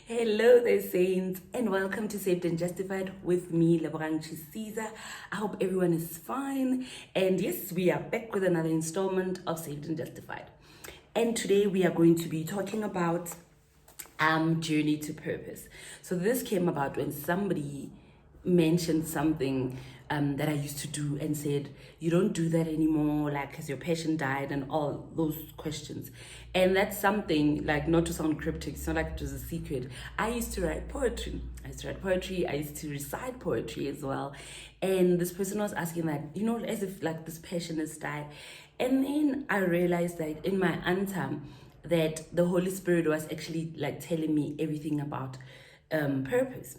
Hello there, saints, and welcome to Saved and Justified with me, Laborang Caesar. I hope everyone is fine. And yes, we are back with another installment of Saved and Justified. And today we are going to be talking about journey to purpose. So this came about when somebody mentioned something that I used to do and said, you don't do that anymore, like, has your passion died, and all those questions. And that's something, like, not to sound cryptic, it's not like it was a secret. I used to write poetry. I used to recite poetry as well. And this person was asking that, as if like this passion has died. And then I realized that in my answer, that the Holy Spirit was actually like telling me everything about purpose.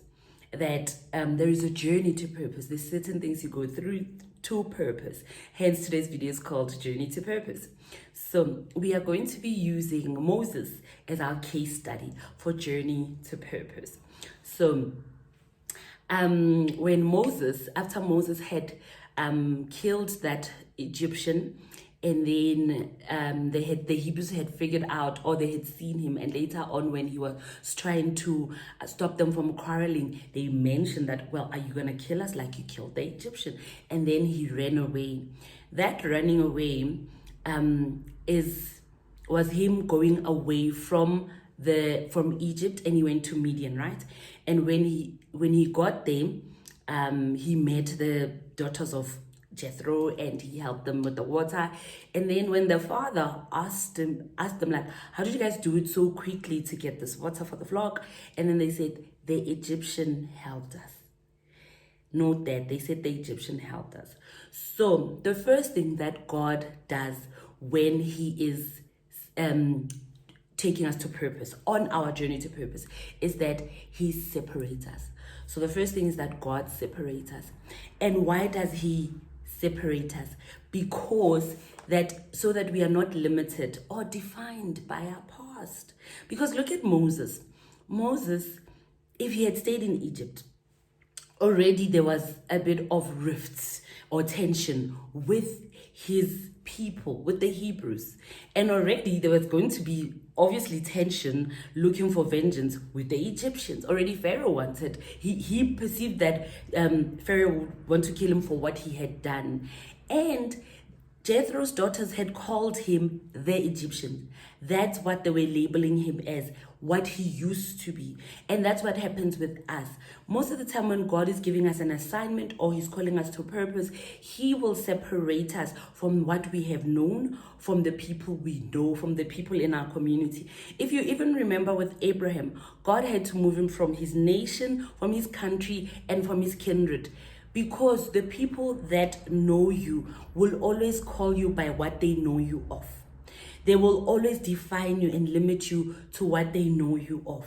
That there is a journey to purpose. There's certain things you go through to purpose. Hence, today's video is called Journey to Purpose. So we are going to be using Moses as our case study for Journey to Purpose. So when after Moses had killed that Egyptian, and then the Hebrews had figured out, or they had seen him, and later on when he was trying to stop them from quarreling, they mentioned that, well, are you gonna kill us like you killed the Egyptian? And then he ran away. That running away was him going away from Egypt, and he went to Midian, right? And when he got there, he met the daughters of Jethro, and he helped them with the water. And then when the father asked them like, how did you guys do it so quickly to get this water for the flock? And then they said, the Egyptian helped us. Note that they said the Egyptian helped us. So the first thing that God does when he is taking us to purpose, on our journey to purpose, is that he separates us. So the first thing is that God separates us. And why does he separate us? Because so that we are not limited or defined by our past. Because look at Moses. If he had stayed in Egypt, already there was a bit of rifts or tension with his people, with the Hebrews. And already there was going to be obviously tension looking for vengeance with the Egyptians. Already Pharaoh wanted, he perceived that Pharaoh would want to kill him for what he had done. And Jethro's daughters had called him the Egyptian. That's what they were labeling him as, what he used to be. And that's what happens with us. Most of the time when God is giving us an assignment or he's calling us to purpose, he will separate us from what we have known, from the people we know, from the people in our community. If you even remember with Abraham, God had to move him from his nation, from his country, and from his kindred. Because the people that know you will always call you by what they know you of. They will always define you and limit you to what they know you of.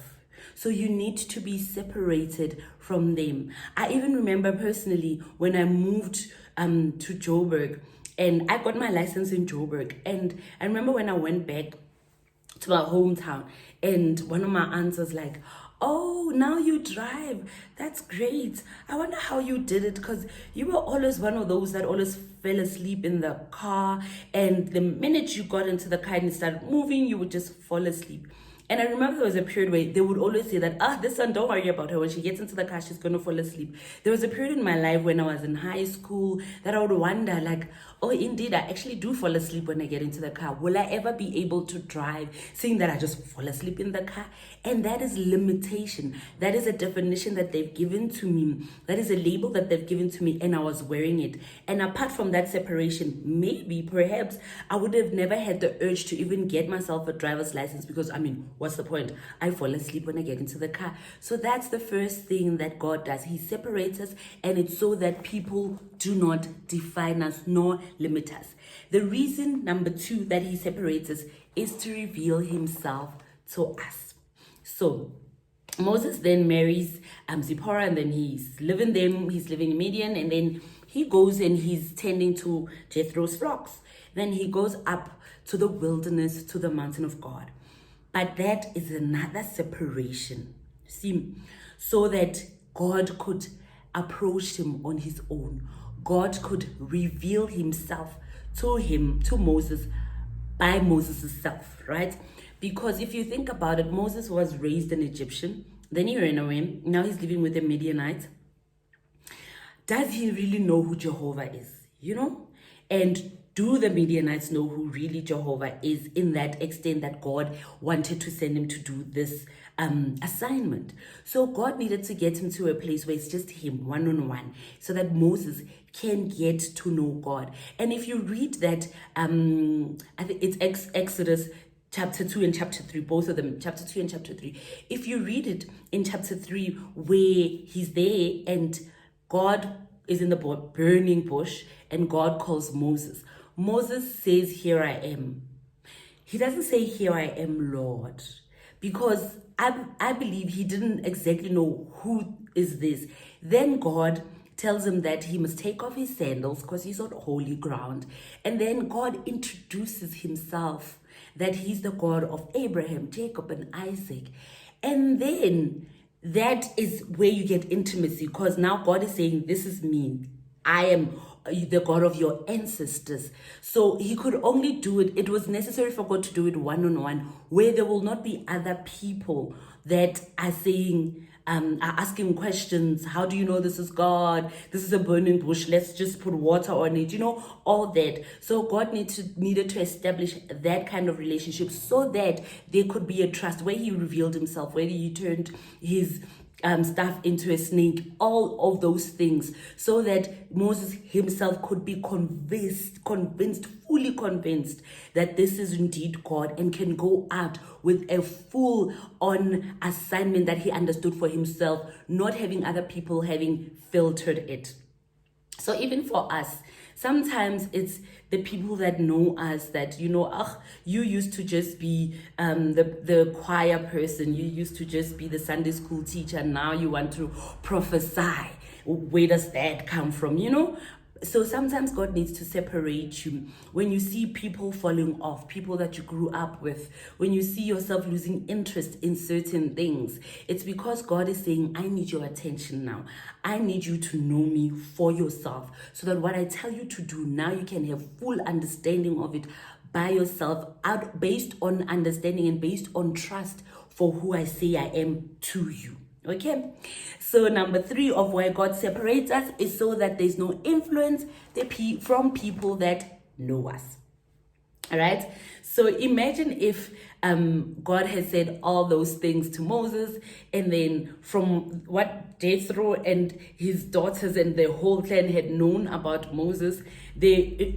So you need to be separated from them. I even remember personally when I moved to Joburg, and I got my license in Joburg. And I remember when I went back to my hometown, and one of my aunts was like, oh, now you drive. That's great. I wonder how you did it, because you were always one of those that always fell asleep in the car. And the minute you got into the car and it started moving, you would just fall asleep. And I remember there was a period where they would always say that, this one, don't worry about her. When she gets into the car, she's going to fall asleep. There was a period in my life when I was in high school that I would wonder, like, oh, indeed, I actually do fall asleep when I get into the car. Will I ever be able to drive, seeing that I just fall asleep in the car? And that is limitation. That is a definition that they've given to me. That is a label that they've given to me, and I was wearing it. And apart from that separation, maybe, perhaps, I would have never had the urge to even get myself a driver's license, because, what's the point? I fall asleep when I get into the car. So that's the first thing that God does. He separates us, and it's so that people do not define us nor limit us. The reason, number two, that he separates us is to reveal himself to us. So Moses then marries Zipporah, and then he's living in Midian, and then he goes and he's tending to Jethro's flocks. Then he goes up to the wilderness, to the mountain of God. But that is another separation, see, so that God could approach him on his own. God could reveal himself to Moses by Moses' self, right? Because if you think about it, Moses was raised an Egyptian, then he ran away. Now he's living with a Midianite. Does he really know who Jehovah is? And do the Midianites know who really Jehovah is, in that extent that God wanted to send him to do this assignment? So God needed to get him to a place where it's just him, one-on-one, so that Moses can get to know God. And if you read that, I think it's Exodus chapter 2 and chapter 3, both of them, chapter 2 and chapter 3. If you read it in chapter 3, where he's there and God is in the burning bush and God calls Moses. Moses says, "Here I am." He doesn't say, "Here I am, Lord," because I believe he didn't exactly know who is this. Then God tells him that he must take off his sandals because he's on holy ground. And then God introduces himself, that he's the God of Abraham, Jacob, and Isaac. And then that is where you get intimacy, because now God is saying, "This is me. I am the God of your ancestors." So he could only do it. It was necessary for God to do it one-on-one, where there will not be other people that are saying, are asking questions. How do you know this is God? This is a burning bush. Let's just put water on it. All that. So God needed to establish that kind of relationship, so that there could be a trust, where he revealed himself, where he turned his staff into a snake, all of those things, so that Moses himself could be fully convinced that this is indeed God, and can go out with a full-on assignment that he understood for himself, not having other people having filtered it. So even for us, sometimes it's the people that know us that, you used to just be the choir person. You used to just be the Sunday school teacher. Now you want to prophesy. Where does that come from? So sometimes God needs to separate you. When you see people falling off, people that you grew up with, when you see yourself losing interest in certain things, it's because God is saying, "I need your attention now. I need you to know me for yourself, so that what I tell you to do now, you can have full understanding of it by yourself, out based on understanding and based on trust for who I say I am to you." Okay, so number 3 of why God separates us is so that there's no influence from people that know us. All right, so imagine if God has said all those things to Moses, and then from what Jethro and his daughters and the whole clan had known about Moses,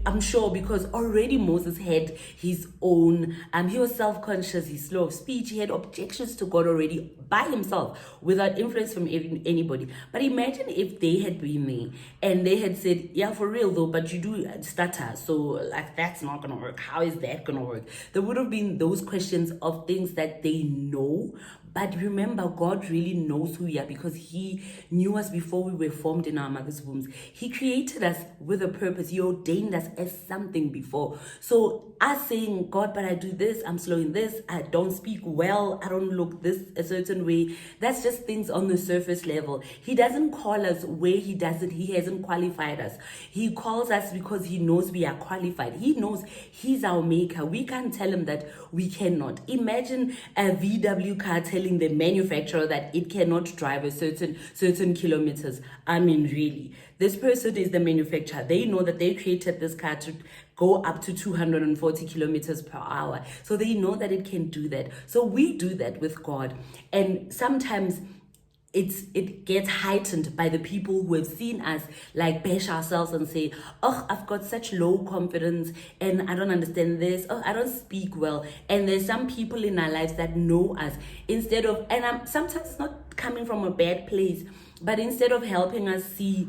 I'm sure, because already Moses had his own, he was self-conscious, he's slow of speech, he had objections to God already by himself, without influence from anybody. But imagine if they had been there and they had said, "Yeah, for real though, but you do stutter, so that's not gonna work. How is that gonna work?" There would have been those questions of things that they know. But remember, God really knows who we are, because he knew us before we were formed in our mother's wombs. He created us with a purpose. He ordained us as something before. So us saying, "God, but I do this, I'm slow in this, I don't speak well, I don't look this a certain way," that's just things on the surface level. He doesn't call us where he doesn't. He hasn't qualified us. He calls us because he knows we are qualified. He knows he's our maker. We can't tell him that we cannot. Imagine a VW car telling the manufacturer that it cannot drive a certain kilometers. I mean, really, this person is the manufacturer. They know that they created this car to go up to 240 kilometers per hour. So they know that it can do that. So we do that with God. And sometimes it gets heightened by the people who have seen us bash ourselves and say, "Oh, I've got such low confidence and I don't understand this. Oh, I don't speak well." And there's some people in our lives that know us, sometimes it's not coming from a bad place, but instead of helping us see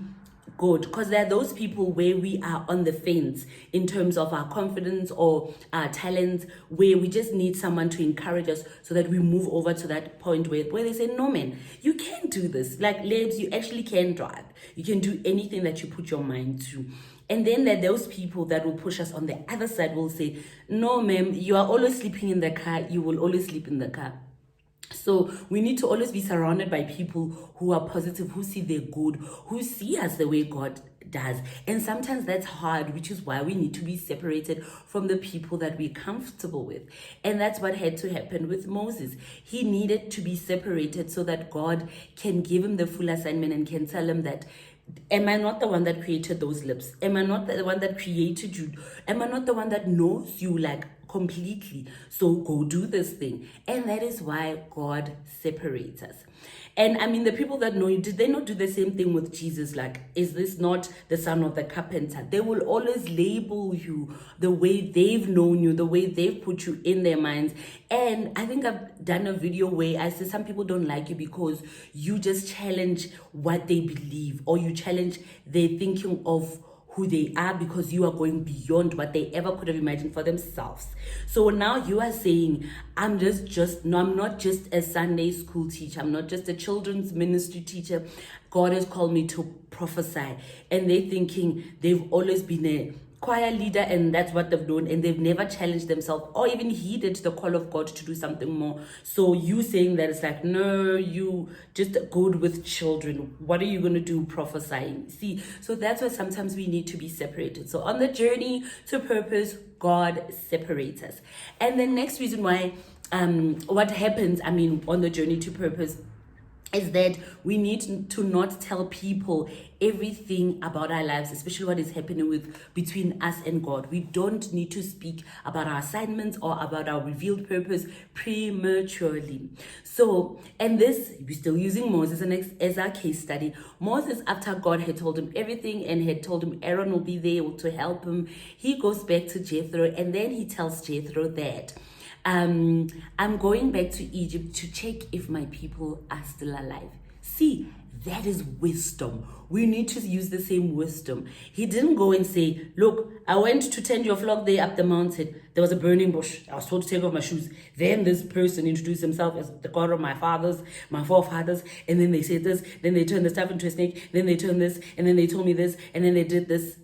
good, because there are those people where we are on the fence in terms of our confidence or our talents, where we just need someone to encourage us so that we move over to that point where they say, "No, man, you can do this. Labs, you actually can drive. You can do anything that you put your mind to." And then there are those people that will push us on the other side, will say, "No, ma'am, you are always sleeping in the car. You will always sleep in the car." So we need to always be surrounded by people who are positive, who see the good, who see us the way God does. And sometimes that's hard, which is why we need to be separated from the people that we're comfortable with. And that's what had to happen with Moses. He needed to be separated so that God can give him the full assignment and can tell him that, am I not the one that created those lips? Am I not the one that created you? Am I not the one that knows you like completely? So go do this thing. And that is why God separates us. And I mean, the people that know you, did they not do the same thing with Jesus? Like, is this not the son of the carpenter? They will always label you the way they've known you, the way they've put you in their minds. And I think I've done a video where I say some people don't like you because you just challenge what they believe, or you challenge their thinking of who they are, because you are going beyond what they ever could have imagined for themselves. So now you are saying, I'm not just a Sunday school teacher. I'm not just a children's ministry teacher. God has called me to prophesy. And they're thinking they've always been a choir leader and that's what they've done, and they've never challenged themselves or even heeded the call of God to do something more. So you saying that it's like, no, you just good with children. What are you going to do prophesying? See, so that's why sometimes we need to be separated. So on the journey to purpose, God separates us. And the next reason why what happens, I mean, on the journey to purpose, is that we need to not tell people everything about our lives, especially what is happening between us and God. We don't need to speak about our assignments or about our revealed purpose prematurely. So, and this, we're still using Moses as our case study. Moses, after God had told him everything and had told him Aaron will be there to help him, he goes back to Jethro, and then he tells Jethro that I'm going back to Egypt to check if my people are still alive. See, that is wisdom. We need to use the same wisdom. He didn't go and say, look, I went to tend your flock there up the mountain. There was a burning bush. I was told to take off my shoes. Then this person introduced himself as the God of my forefathers. And then they said this. Then they turned the staff into a snake. Then they turned this. And then they told me this. And then they did this.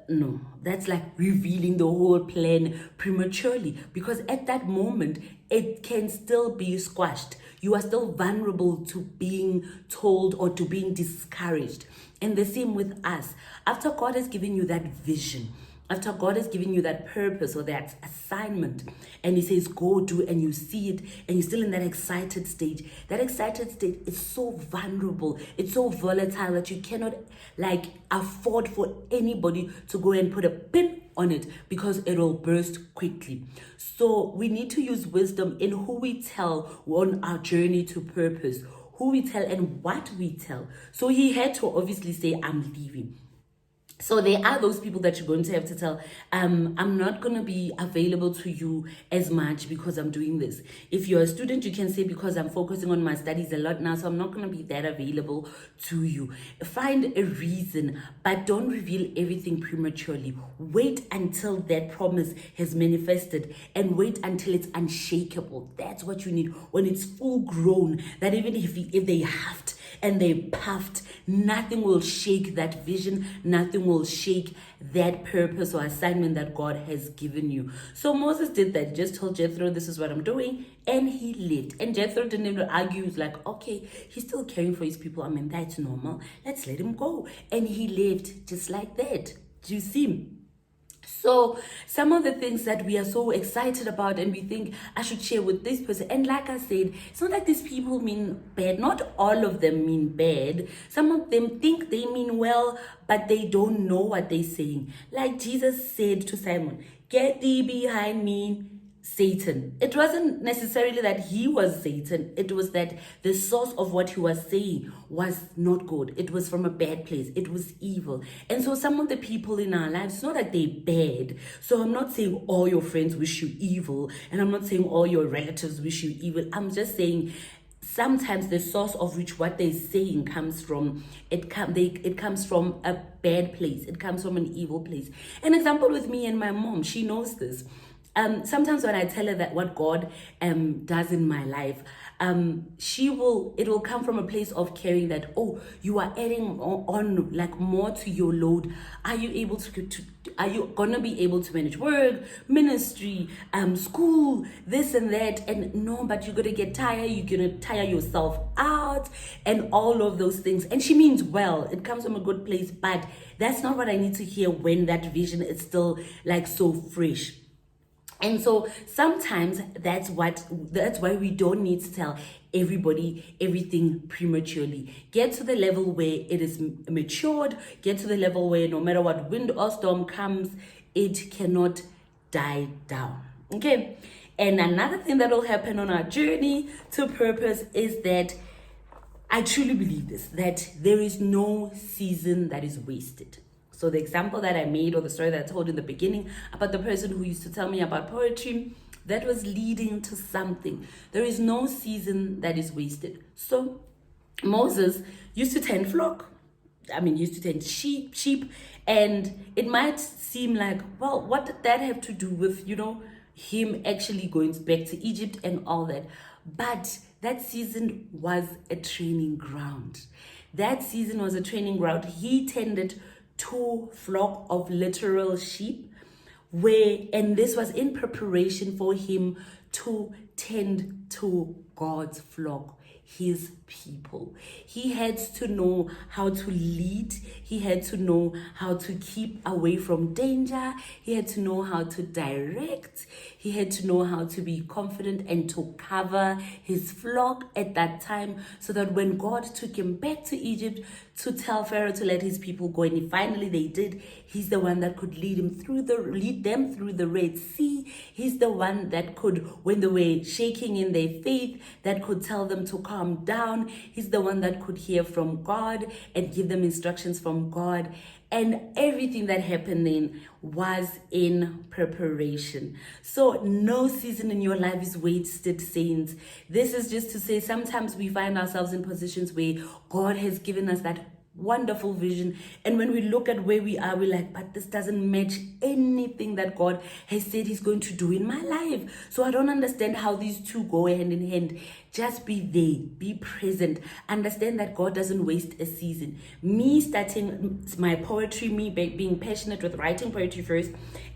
No, that's like revealing the whole plan prematurely, because at that moment it can still be squashed. You are still vulnerable to being told or to being discouraged. And the same with us. After God has given you that vision, after God has given you that purpose or that assignment, and he says, go do, and you see it, and you're still in that excited stage. That excited state is so vulnerable. It's so volatile that you cannot afford for anybody to go and put a pin on it, because it will burst quickly. So we need to use wisdom in who we tell on our journey to purpose, who we tell and what we tell. So he had to obviously say, I'm leaving. So there are those people that you're going to have to tell, I'm not going to be available to you as much because I'm doing this. If you're a student, you can say, because I'm focusing on my studies a lot now, so I'm not going to be that available to you. Find a reason, but don't reveal everything prematurely. Wait until that promise has manifested, and wait until it's unshakable. That's what you need, when it's full grown, that even if they huffed and they puffed, nothing will shake that vision, nothing will shake that purpose or assignment that God has given you. So Moses did that. He just told Jethro, this is what I'm doing, and he left. And Jethro didn't even argue. He was like, okay, he's still caring for his people. I mean, that's normal. Let's let him go. And he left just like that. Do you see? So some of the things that we are so excited about and we think I should share with this person. And like I said, it's not like these people mean bad. Not all of them mean bad. Some of them think they mean well, but they don't know what they're saying. Like Jesus said to Simon, get thee behind me, Satan. It wasn't necessarily that he was Satan. It was that the source of what he was saying was not good. It was from a bad place. It was evil. And so some of the people in our lives, it's not that they're bad. So I'm not saying all your friends wish you evil, and I'm not saying all your relatives wish you evil. I'm just saying sometimes the source of which what they're saying comes from, it comes from a bad place. It comes from an evil place. An example with me and my mom, she knows this. Sometimes when I tell her that what God does in my life, it will come from a place of caring that, oh, you are adding on like more to your load. Are you able are you gonna be able to manage work, ministry, school, this and that? And no, but you're gonna get tired, you're gonna tire yourself out and all of those things. And she means well, it comes from a good place, but that's not what I need to hear when that vision is still like so fresh. And so sometimes that's why we don't need to tell everybody everything prematurely. Get to the level where it is matured, get to the level where no matter what wind or storm comes, it cannot die down. Okay. And another thing that will happen on our journey to purpose is that I truly believe this, that there is no season that is wasted. So the example that I made, or the story that I told in the beginning about the person who used to tell me about poetry, that was leading to something. There is no season that is wasted. So Moses used to tend used to tend sheep, and it might seem like, well, what did that have to do with, him actually going back to Egypt and all that? But that season was a training ground. That season was a training ground. He tended to flock of literal sheep, and this was in preparation for him to tend to God's flock, his people. He had to know how to lead. He had to know how to keep away from danger. He had to know how to direct. He had to know how to be confident and to cover his flock at that time, so that when God took him back to Egypt to tell Pharaoh to let his people go, and finally they did, he's the one that could lead them through the Red Sea. He's the one that could, when they were shaking in their faith, that could tell them to calm down. He's the one that could hear from God and give them instructions from God. And everything that happened then was in preparation. So no season in your life is wasted, saints. This is just to say, sometimes we find ourselves in positions where God has given us that wonderful vision, and when we look at where we are, we're like, but this doesn't match anything that God has said he's going to do in my life. So I don't understand how these two go hand in hand. Just be there, be present, understand that God doesn't waste a season. Me starting my poetry, me being passionate with writing poetry first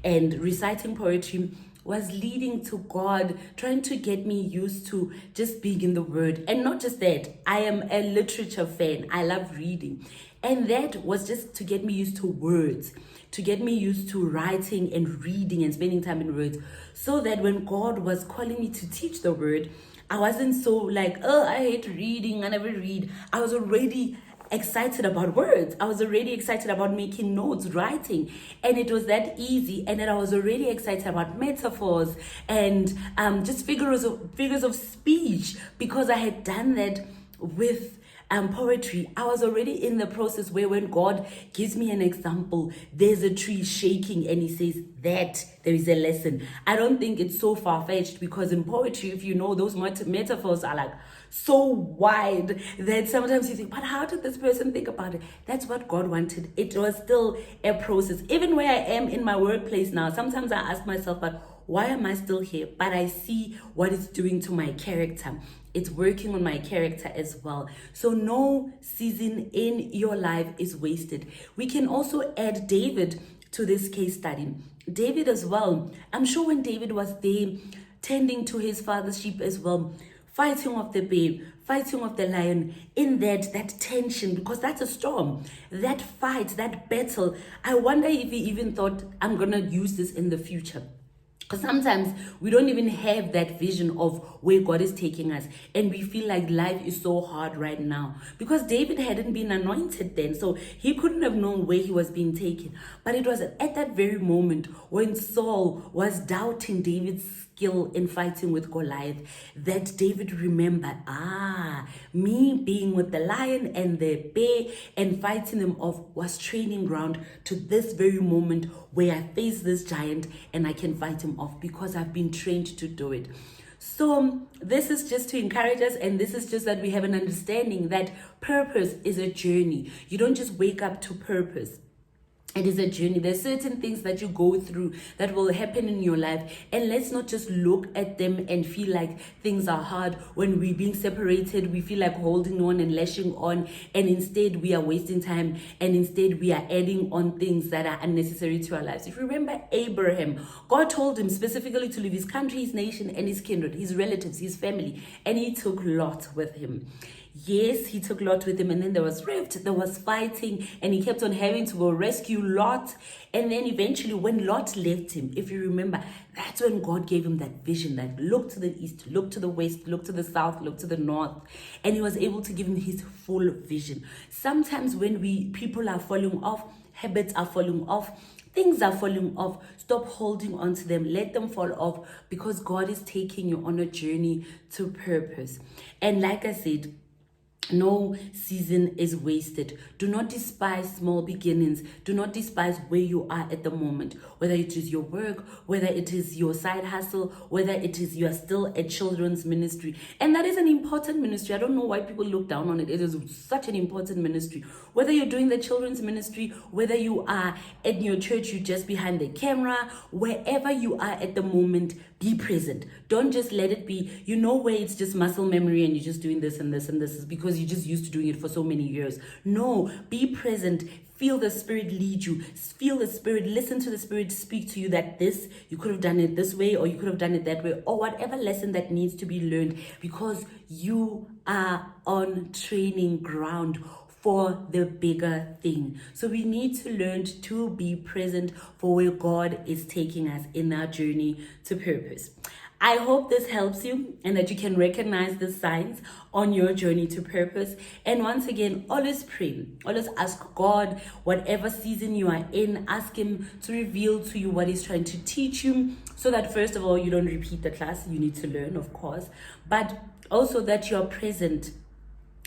and reciting poetry, was leading to God trying to get me used to just being in the Word. And not just that, I am a literature fan. I love reading. And that was just to get me used to words, to get me used to writing and reading and spending time in words, so that when God was calling me to teach the Word, I wasn't so like, oh, I hate reading, I never read. I was already excited about words. I was already excited about making notes, writing, and it was that easy. And then I was already excited about metaphors and just figures of speech, because I had done that with poetry. I was already in the process where when God gives me an example, there's a tree shaking and he says that there is a lesson. I don't think it's so far-fetched, because in poetry, if you know, those metaphors are like so wide that sometimes you think, but how did this person think about it? That's what God wanted. It was still a process. Even where I am in my workplace now, sometimes I ask myself, but why am I still here? But I see what it's doing to my character. It's working on my character as well. So no season in your life is wasted. We can also add David to this case study. David as well. I'm sure when David was there tending to his father's sheep as well, fighting off the bear, fighting off the lion, in that tension, because that's a storm, that fight, that battle. I wonder if he even thought, I'm going to use this in the future. Because sometimes we don't even have that vision of where God is taking us, and we feel like life is so hard right now. Because David hadn't been anointed then, so he couldn't have known where he was being taken. But it was at that very moment when Saul was doubting David's skill in fighting with Goliath that David remembered, me being with the lion and the bear and fighting them off was training ground to this very moment where I face this giant and I can fight him off, because I've been trained to do it. So this is just to encourage us, and this is just that we have an understanding that purpose is a journey. You don't just wake up to purpose. It is a journey. There's certain things that you go through that will happen in your life. And let's not just look at them and feel like things are hard. When we're being separated, we feel like holding on and lashing on. And instead, we are wasting time. And instead, we are adding on things that are unnecessary to our lives. If you remember Abraham, God told him specifically to leave his country, his nation, and his kindred, his relatives, his family. And he took Lot with him. Yes, he took Lot with him, and then there was rift, there was fighting, and he kept on having to go rescue Lot. And then eventually, when Lot left him, if you remember, that's when God gave him that vision, that look to the east, look to the west, look to the south, look to the north. And he was able to give him his full vision. Sometimes when people are falling off, habits are falling off, things are falling off, stop holding on to them. Let them fall off, because God is taking you on a journey to purpose. And like I said, no season is wasted. Do not despise small beginnings. Do not despise where you are at the moment, whether it is your work, whether it is your side hustle, whether it is you are still a children's ministry. And that is an important ministry. I don't know why people look down on it. It is such an important ministry. Whether you're doing the children's ministry, whether you are at your church, you're just behind the camera, wherever you are at the moment, be present. Don't just let it be, where it's just muscle memory and you're just doing this and this and this is because you're just used to doing it for so many years. No, be present. Feel the Spirit lead you. Feel the Spirit, listen to the Spirit speak to you that you could have done it this way, or you could have done it that way, or whatever lesson that needs to be learned, because you are on training ground for the bigger thing. So we need to learn to be present for where God is taking us in our journey to purpose. I hope this helps you and that you can recognize the signs on your journey to purpose. And once again, always pray. Always ask God, whatever season you are in, ask Him to reveal to you what He's trying to teach you, so that first of all, you don't repeat the class. You need to learn, of course, but also that you're present.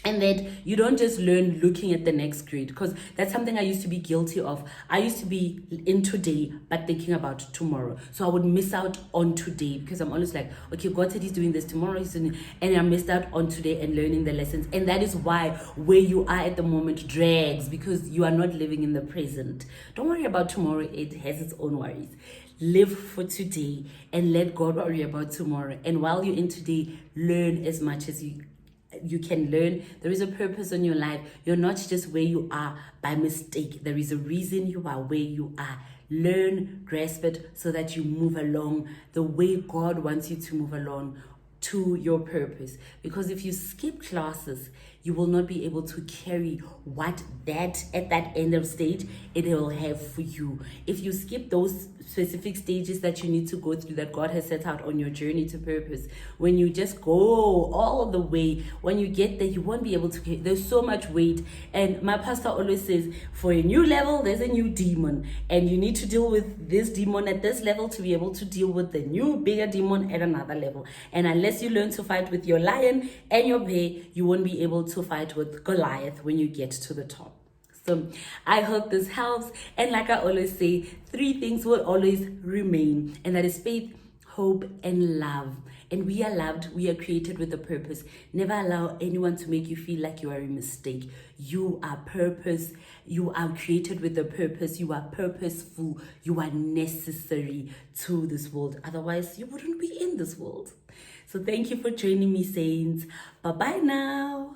And that you don't just learn looking at the next grade, because that's something I used to be guilty of. I used to be in today, but thinking about tomorrow. So I would miss out on today, because I'm always like, okay, God said He's doing this tomorrow, He's doing it, and I missed out on today and learning the lessons. And that is why where you are at the moment drags, because you are not living in the present. Don't worry about tomorrow, it has its own worries. Live for today and let God worry about tomorrow. And while you're in today, learn as much as you can learn. There is a purpose in your life. You're not just where you are by mistake. There is a reason you are where you are. Learn, grasp it, so that you move along the way God wants you to move along to your purpose. Because if you skip classes, you will not be able to carry what that at that end of stage it will have for you. If you skip those specific stages that you need to go through, that God has set out on your journey to purpose, when you just go all the way, when you get there, you won't be able to carry. There's so much weight. And my pastor always says, for a new level, there's a new demon, and you need to deal with this demon at this level to be able to deal with the new bigger demon at another level. And unless you learn to fight with your lion and your bear, you won't be able to fight with Goliath when you get to the top. So I hope this helps. And like I always say, 3 things will always remain, and that is faith, hope, and love. And we are loved. We are created with a purpose. Never allow anyone to make you feel like you are a mistake. You are purpose. You are created with a purpose. You are purposeful. You are necessary to this world. Otherwise, you wouldn't be in this world. So thank you for joining me, saints. Bye-bye now.